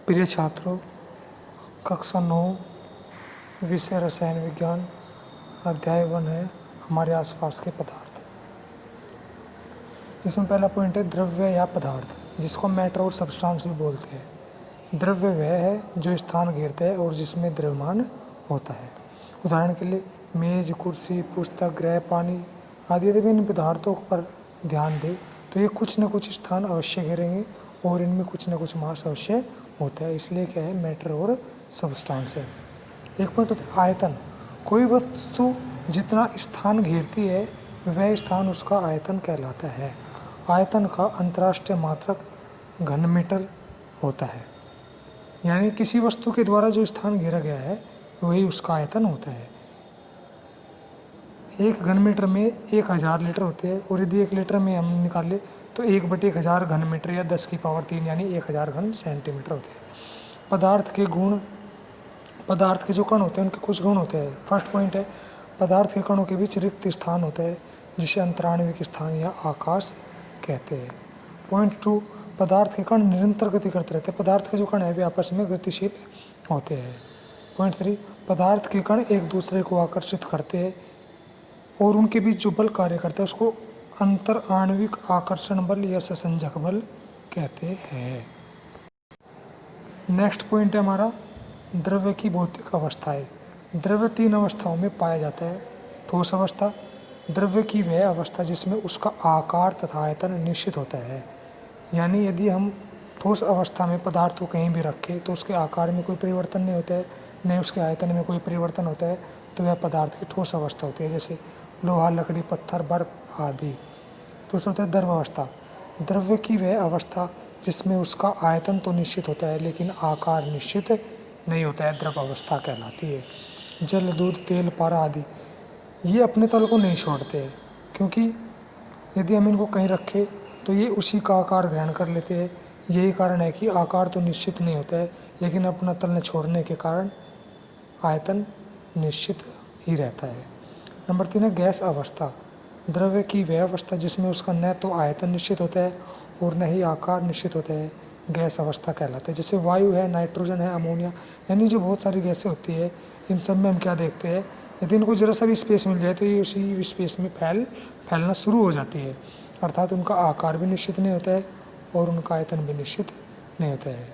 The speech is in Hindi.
प्रिय छात्रों, कक्षा 9 विषय रसायन विज्ञान अध्याय 1 है हमारे आसपास के पदार्थ। इसमें पहला पॉइंट है द्रव्य या पदार्थ, जिसको मैटर और सब्सटेंस भी बोलते हैं। द्रव्य वह है जो स्थान घेरता है और जिसमें द्रव्यमान होता है। उदाहरण के लिए मेज, कुर्सी, पुस्तक, ग्रह, पानी आदि यदि इन पदार्थों पर ध्यान दें तो ये कुछ न कुछ स्थान अवश्य घेरेंगे और इनमें कुछ न कुछ मास अवश्य होता है। इसलिए क्या है, मैटर और सब्सटेंस है। एक पॉइंट होता है आयतन। कोई वस्तु जितना स्थान घेरती है वह स्थान उसका आयतन कहलाता है। आयतन का अंतर्राष्ट्रीय मात्रक घन मीटर होता है, यानी किसी वस्तु के द्वारा जो स्थान घेरा गया है वही उसका आयतन होता है। एक घन मीटर में 1000 लीटर होते हैं और यदि 1 लीटर में हम निकाले तो 1/1000 घन मीटर या 10 की पावर 3 यानी 1000 घन सेंटीमीटर होते हैं। पदार्थ के गुण, पदार्थ के जो कण होते हैं उनके कुछ गुण होते हैं। फर्स्ट पॉइंट है पदार्थ के कणों के बीच रिक्त स्थान होता है जिसे अंतराण्विक स्थान या आकाश कहते हैं। पॉइंट 2, पदार्थ के कण निरंतर गति करते रहते हैं। पदार्थ के जो कण है वे आपस में गतिशील होते हैं। पॉइंट 3, पदार्थ के कण एक दूसरे को आकर्षित करते हैं और उनके बीच जो बल कार्य करता है उसको अंतर आणविक आकर्षण बल या संसंजक बल कहते हैं। नेक्स्ट पॉइंट है हमारा द्रव्य की भौतिक अवस्थाएं। द्रव्य 3 अवस्थाओं में पाया जाता है। ठोस अवस्था, द्रव्य की वह अवस्था जिसमें उसका आकार तथा आयतन निश्चित होता है। यानी यदि हम ठोस अवस्था में पदार्थ को कहीं भी रखें तो उसके आकार में कोई परिवर्तन नहीं होता है, न उसके आयतन में कोई परिवर्तन होता है, तो वह पदार्थ की ठोस अवस्था होती है। जैसे लोहा, लकड़ी, पत्थर, बर्फ आदि। दूसरा होता है द्रव अवस्था। द्रव्य की वह अवस्था जिसमें उसका आयतन तो निश्चित होता है लेकिन आकार निश्चित नहीं होता है, द्रव अवस्था कहलाती है। जल, दूध, तेल, पारा आदि ये अपने तल को नहीं छोड़ते हैं, क्योंकि यदि हम इनको कहीं रखें तो ये उसी का आकार ग्रहण कर लेते हैं। यही कारण है कि आकार तो निश्चित नहीं होता है लेकिन अपना तल न छोड़ने के कारण आयतन निश्चित ही रहता है। नंबर 3 है गैस अवस्था। द्रव्य की वह अवस्था जिसमें उसका न तो आयतन निश्चित होता है और न ही आकार निश्चित होता है, गैस अवस्था कहलाता है। जैसे वायु है, नाइट्रोजन है, अमोनिया, यानी जो बहुत सारी गैसें होती है, इन सब में हम क्या देखते हैं, यदि इनको जरा सा भी स्पेस मिल जाए तो ये उसी स्पेस में फैलना शुरू हो जाती है। अर्थात उनका आकार भी निश्चित नहीं होता है और उनका आयतन भी निश्चित नहीं होता है।